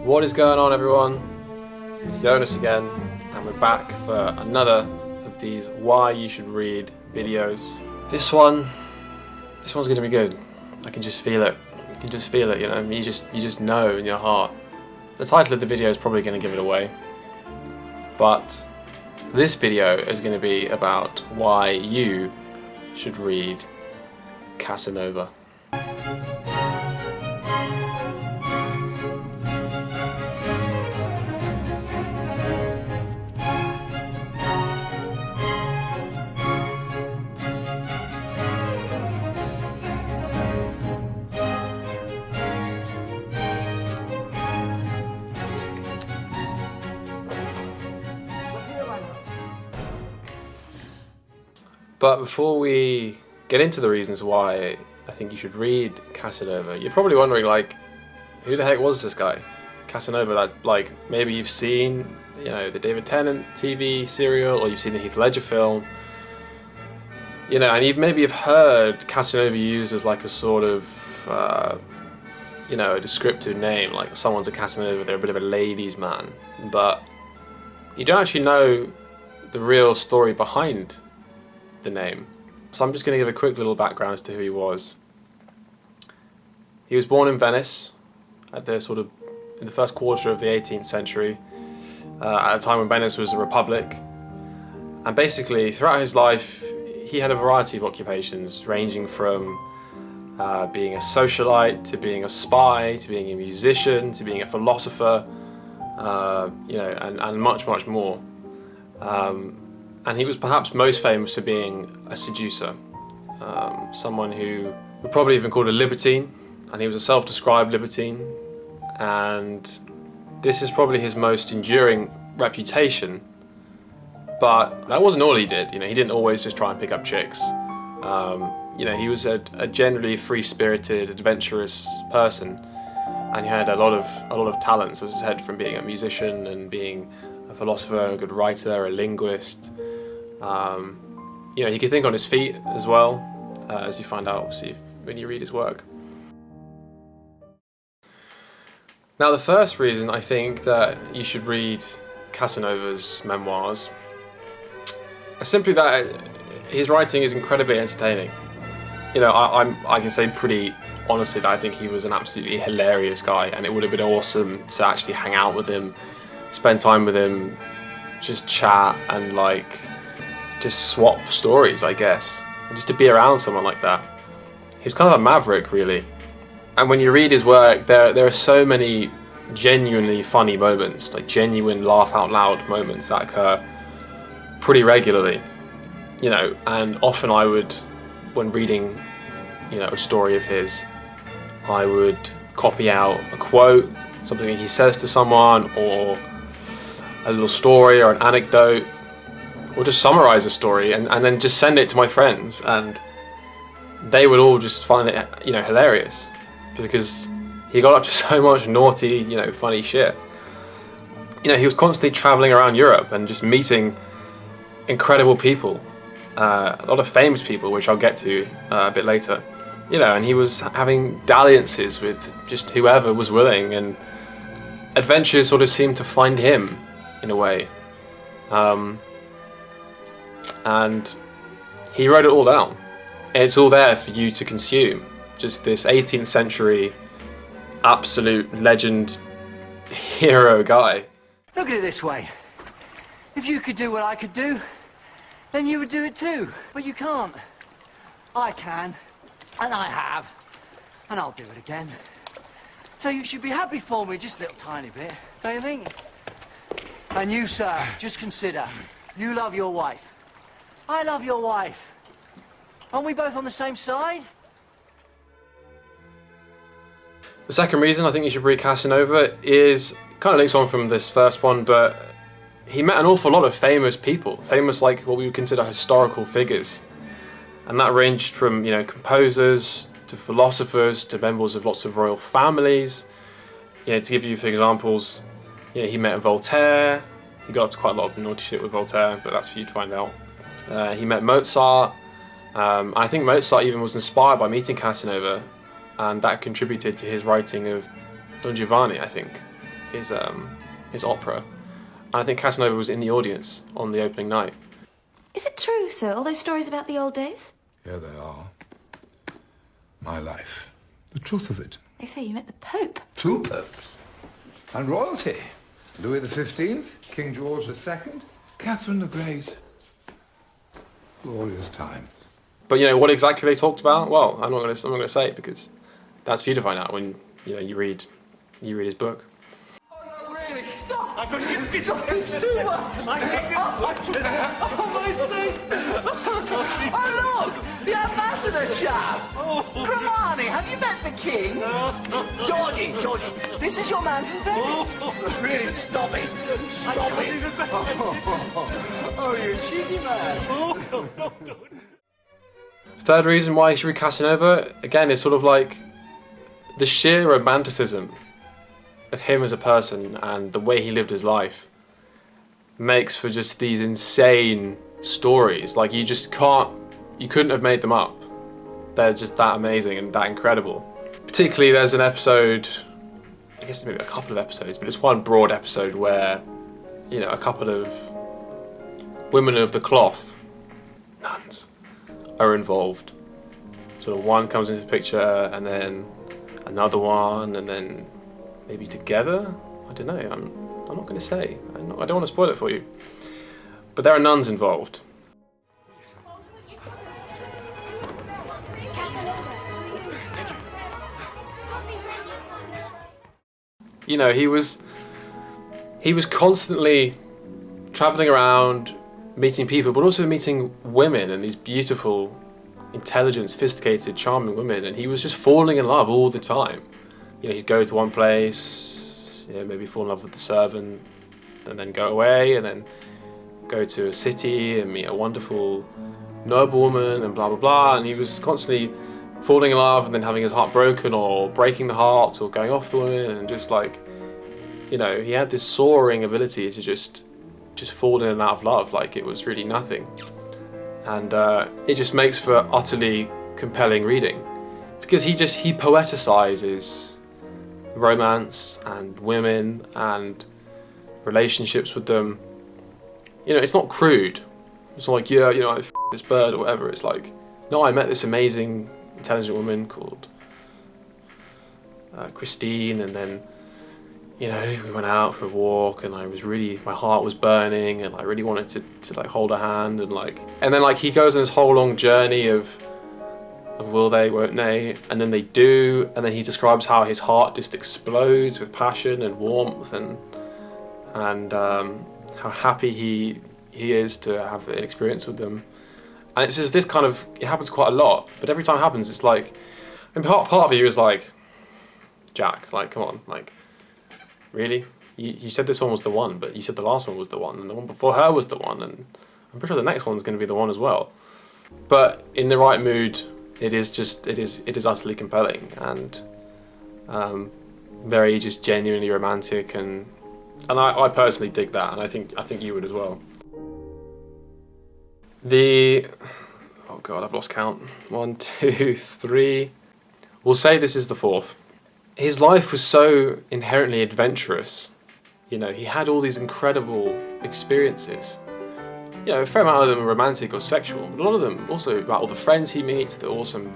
What is going on, everyone? It's Jonas again, and we're back for another of these why you should read videos. This one's going to be good. I can just feel it. You can just feel it, you know. You just know in your heart. The title of the video is probably going to give it away, but this video is going to be about why you should read Casanova. But before we get into the reasons why I think you should read Casanova, you're probably wondering, like, who the heck was this guy? Casanova, that, like, maybe you've seen, you know, the David Tennant TV serial, or you've seen the Heath Ledger film, you know, and you've heard Casanova used as like a sort of, you know, a descriptive name, like someone's a Casanova, they're a bit of a ladies' man, but you don't actually know the real story behind the name. So I'm just going to give a quick little background as to who he was. He was born in Venice at the in the first quarter of the 18th century, at a time when Venice was a republic, and basically throughout his life he had a variety of occupations, ranging from being a socialite to being a spy to being a musician to being a philosopher, you know, and much more. And he was perhaps most famous for being a seducer, someone who would probably even called a libertine, and he was a self-described libertine, and this is probably his most enduring reputation. But that wasn't all he did. You know, he didn't always just try and pick up chicks. You know, he was a generally free-spirited, adventurous person, and he had a lot of talents, as I said, from being a musician and being a philosopher, a good writer, a linguist. You know, he could think on his feet as well, as you find out obviously when you read his work. Now, the first reason I think that you should read Casanova's memoirs is simply that his writing is incredibly entertaining. You know, I can say pretty honestly that I think he was an absolutely hilarious guy, and it would have been awesome to actually hang out with him, spend time with him, just chat and like just swap stories, I guess, and just to be around someone like that. He was kind of a maverick, really. And when you read his work, there are so many genuinely funny moments, like genuine laugh out loud moments that occur pretty regularly, you know. And often I would, when reading, you know, a story of his, I would copy out a quote, something that he says to someone, or a little story or an anecdote, or just summarize a story and then just send it to my friends, and they would all just find it, you know, hilarious, because he got up to so much naughty, you know, funny shit. You know, he was constantly traveling around Europe and just meeting incredible people, a lot of famous people, which I'll get to a bit later. You know, and he was having dalliances with just whoever was willing, and adventures sort of seemed to find him in a way. And he wrote it all down. It's all there for you to consume. Just this 18th century absolute legend hero guy. Look at it this way. If you could do what I could do, then you would do it too. But you can't. I can, and I have, and I'll do it again. So you should be happy for me, just a little tiny bit, don't you think? And you, sir, just consider, you love your wife. I love your wife. Aren't we both on the same side? The second reason I think you should read Casanova is, kind of links on from this first one, but he met an awful lot of famous people, famous, like what we would consider historical figures. And that ranged from, you know, composers to philosophers to members of lots of royal families. You know, to give you a few examples, you know, he met Voltaire. He got up to quite a lot of naughty shit with Voltaire, but that's for you to find out. He met Mozart. I think Mozart even was inspired by meeting Casanova, and that contributed to his writing of Don Giovanni, I think. his opera, and I think Casanova was in the audience on the opening night. Is it true, sir, all those stories about the old days? Yeah, they are. My life. The truth of it. They say you met the Pope. 2 popes. And royalty. Louis XV, King George II, Catherine the Great. Glorious time. But what exactly they talked about? Well, I'm not going to say it because that's for you to find out when you read his book. Really, stop! I'm going to get this off. It's too much. Oh, my sake! Oh, look! The ambassador chap! Romani, have you met the king? Georgie, this is your man from Venice. Really, stop it! Stop it! Oh, you cheeky man. Third reason why you should read Casanova, again, is sort of like the sheer romanticism of him as a person and the way he lived his life makes for just these insane stories. Like you couldn't have made them up. They're just that amazing and that incredible. Particularly there's an episode, I guess maybe a couple of episodes, but it's one broad episode where, a couple of women of the cloth, nuns, are involved. Sort of one comes into the picture and then another one and then maybe together? I don't know, I'm not going to say. I don't want to spoil it for you. But there are nuns involved. He was constantly traveling around, meeting people, but also meeting women and these beautiful, intelligent, sophisticated, charming women, and he was just falling in love all the time. He'd go to one place, maybe fall in love with the servant, and then go away, and then go to a city and meet a wonderful noblewoman, and blah blah blah. And he was constantly falling in love, and then having his heart broken, or breaking the heart, or going off the woman, and just like, he had this soaring ability to just fall in and out of love like it was really nothing. And it just makes for utterly compelling reading because he poeticizes romance and women and relationships with them. It's not crude. It's not like, I f***ed this bird or whatever. It's like, no, I met this amazing, intelligent woman called Christine, and then we went out for a walk, and my heart was burning, and I really wanted to like hold her hand, and then he goes on this whole long journey of will they, won't they, and then they do, and then he describes how his heart just explodes with passion and warmth, and how happy he is to have an experience with them, and it's just this kind of, it happens quite a lot, but every time it happens, it's like, and part of you is like, Jack, like, come on, like, really? You said this one was the one, but you said the last one was the one, and the one before her was the one, and I'm pretty sure the next one's going to be the one as well. But in the right mood, it is utterly compelling and very just genuinely romantic, and I personally dig that, and I think you would as well. Oh god, I've lost count. 1, 2, 3. We'll say this is the fourth. His life was so inherently adventurous. He had all these incredible experiences. A fair amount of them are romantic or sexual, but a lot of them also about all the friends he meets, the awesome,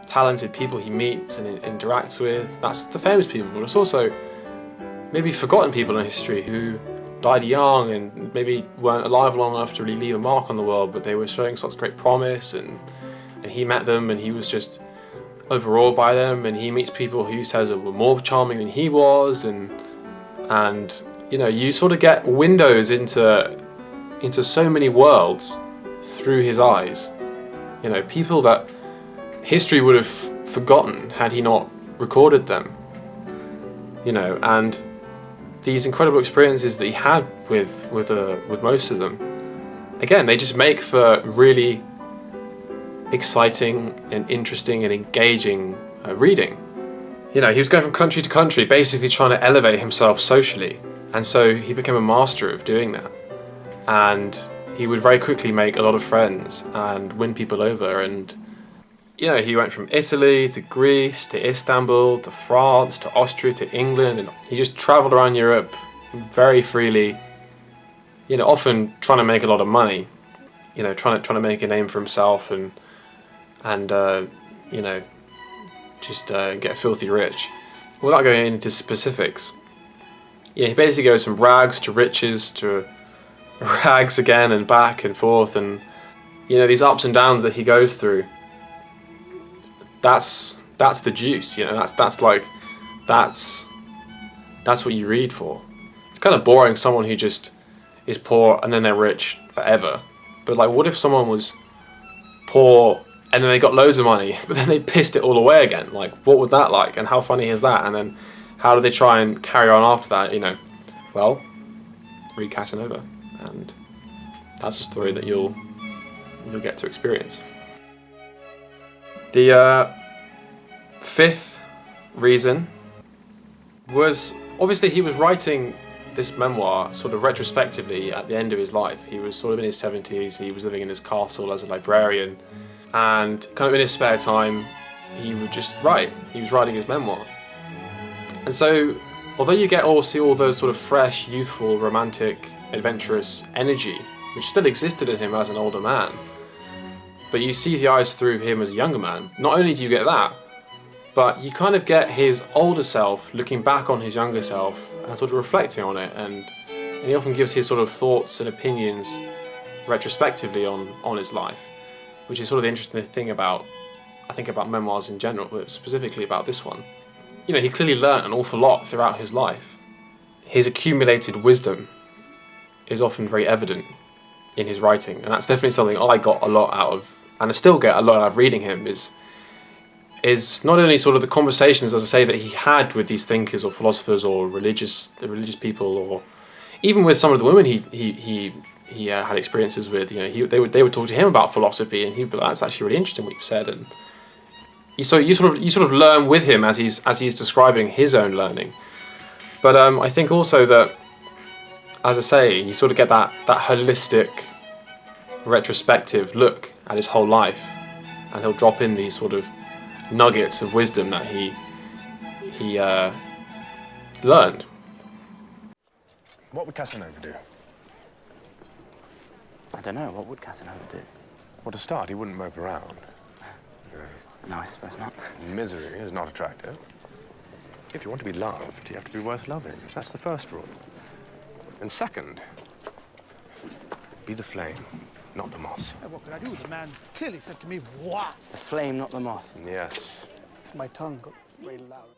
talented people he meets and interacts with. That's the famous people, but it's also maybe forgotten people in history who died young and maybe weren't alive long enough to really leave a mark on the world, but they were showing such great promise, and he met them and he was just overawed by them, and he meets people who he says were more charming than he was, and you sort of get windows into so many worlds through his eyes. People that history would have forgotten had he not recorded them. And these incredible experiences that he had with most of them, again, they just make for really exciting and interesting and engaging reading. He was going from country to country, basically trying to elevate himself socially, and so he became a master of doing that. And he would very quickly make a lot of friends and win people over, and You know, he went from Italy to Greece to Istanbul to France to Austria to England, and he just travelled around Europe very freely. You know, often trying to make a lot of money. You know, trying to make a name for himself and you know, just get filthy rich. Without going into specifics, yeah, he basically goes from rags to riches to rags again and back and forth, and you know, these ups and downs that he goes through. That's the juice, you know. That's what you read for. It's kind of boring, someone who just is poor and then they're rich forever. But like, what if someone was poor and then they got loads of money, but then they pissed it all away again? Like, what was that like? And how funny is that? And then how do they try and carry on after that? You know, well, read Casanova, and that's a story that you'll get to experience. The fifth reason was, obviously he was writing this memoir sort of retrospectively at the end of his life. He was sort of in his 70s, he was living in his castle as a librarian, and kind of in his spare time he would just write. He was writing his memoir. And so, although you get see all those sort of fresh, youthful, romantic, adventurous energy, which still existed in him as an older man, but you see the eyes through him as a younger man. Not only do you get that, but you kind of get his older self looking back on his younger self and sort of reflecting on it, and he often gives his sort of thoughts and opinions retrospectively on his life, which is sort of the interesting thing about, I think, about memoirs in general, but specifically about this one. You know, he clearly learnt an awful lot throughout his life. His accumulated wisdom is often very evident in his writing, and that's definitely something I got a lot out of, and I still get a lot out of reading him, is not only sort of the conversations, as I say, that he had with these thinkers or philosophers or religious people, or even with some of the women he had experiences with. You know, they would talk to him about philosophy, and he'd be like, "That's actually really interesting what you've said." And you sort of learn with him as he's describing his own learning. But I think also that, as I say, you sort of get that holistic, retrospective look at his whole life, and he'll drop in these sort of nuggets of wisdom that he learned. What would Casanova do? I don't know, what would Casanova do? Well, to start, he wouldn't mope around. No, I suppose not. Misery is not attractive. If you want to be loved, you have to be worth loving. That's the first rule. And second, be the flame, not the moth. What could I do? The man clearly said to me, "What?" The flame, not the moth. Yes. It's my tongue got very loud.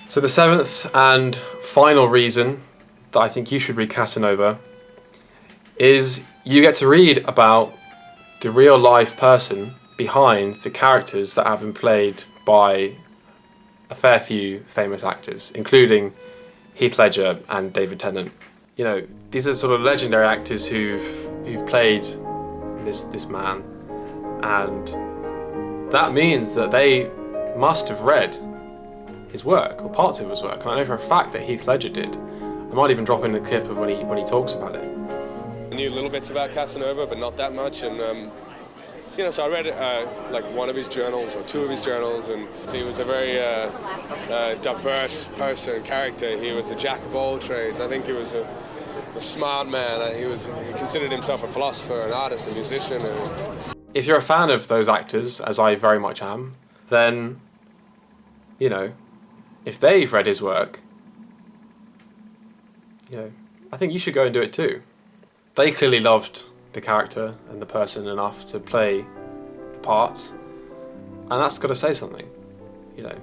So the seventh and final reason that I think you should read Casanova is you get to read about the real life person behind the characters that have been played by a fair few famous actors, including Heath Ledger and David Tennant. You know, these are sort of legendary actors who've played this man, and that means that they must have read his work or parts of his work. And I know for a fact that Heath Ledger did. I might even drop in a clip of when he talks about it. I knew little bits about Casanova, but not that much, and you know, so I read like one of his journals or two of his journals, and he was a very diverse person, character. He was a jack of all trades. I think he was a smart man. He considered himself a philosopher, an artist, a musician. If you're a fan of those actors, as I very much am, then, you know, if they've read his work, you know, I think you should go and do it too. They clearly loved the character and the person enough to play the parts, and that's got to say something, you know.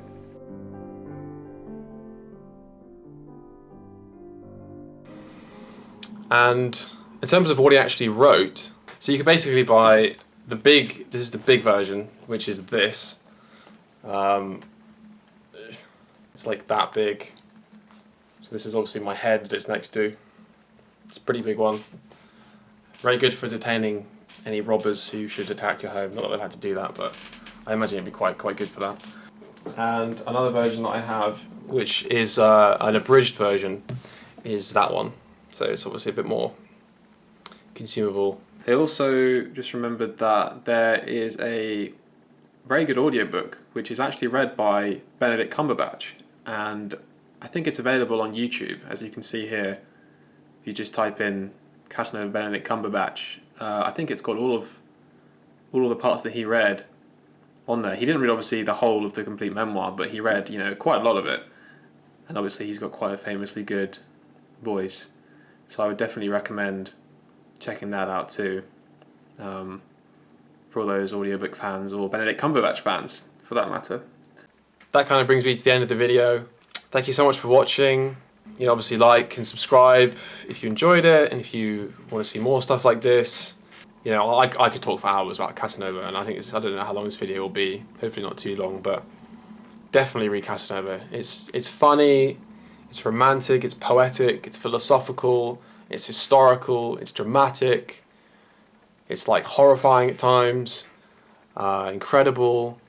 And in terms of what he actually wrote, so you can basically buy this is the big version, which is this. It's like that big. So this is obviously my head that it's next to. It's a pretty big one. Very good for detaining any robbers who should attack your home. Not that I've had to do that, but I imagine it'd be quite good for that. And another version that I have, which is an abridged version, is that one. So it's obviously a bit more consumable. I also just remembered that there is a very good audiobook, which is actually read by Benedict Cumberbatch, and I think it's available on YouTube, as you can see here. If you just type in Casanova Benedict Cumberbatch, I think it's got all of the parts that he read on there. He didn't read obviously the whole of the complete memoir, but he read, you know, quite a lot of it, and obviously he's got quite a famously good voice, so I would definitely recommend checking that out too, for all those audiobook fans, or Benedict Cumberbatch fans for that matter. That kind of brings me to the end of the video. Thank you so much for watching. You know, obviously like and subscribe if you enjoyed it, and if you want to see more stuff like this. You know, I could talk for hours about Casanova, and I don't know how long this video will be. Hopefully not too long, but definitely read Casanova. It's funny, it's romantic, it's poetic, it's philosophical, it's historical, it's dramatic, it's like horrifying at times, incredible,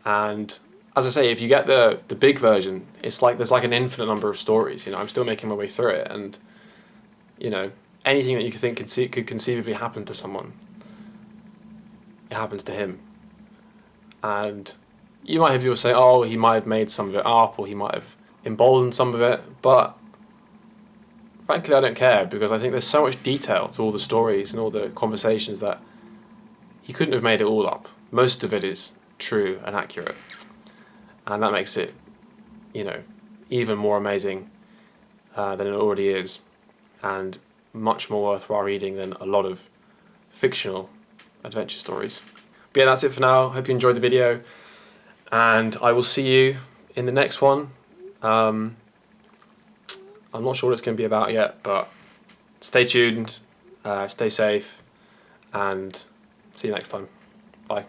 and as I say, if you get the big version, it's like there's like an infinite number of stories. You know, I'm still making my way through it, and you know, anything that you could think could conceivably happen to someone, it happens to him. And you might hear people say, oh, he might have made some of it up, or he might have emboldened some of it, but frankly I don't care, because I think there's so much detail to all the stories and all the conversations that he couldn't have made it all up. Most of it is true and accurate, and that makes it, you know, even more amazing than it already is, and much more worthwhile reading than a lot of fictional adventure stories. But yeah, that's it for now. Hope you enjoyed the video, and I will see you in the next one. I'm not sure what it's going to be about yet, but stay tuned, stay safe, and see you next time. Bye.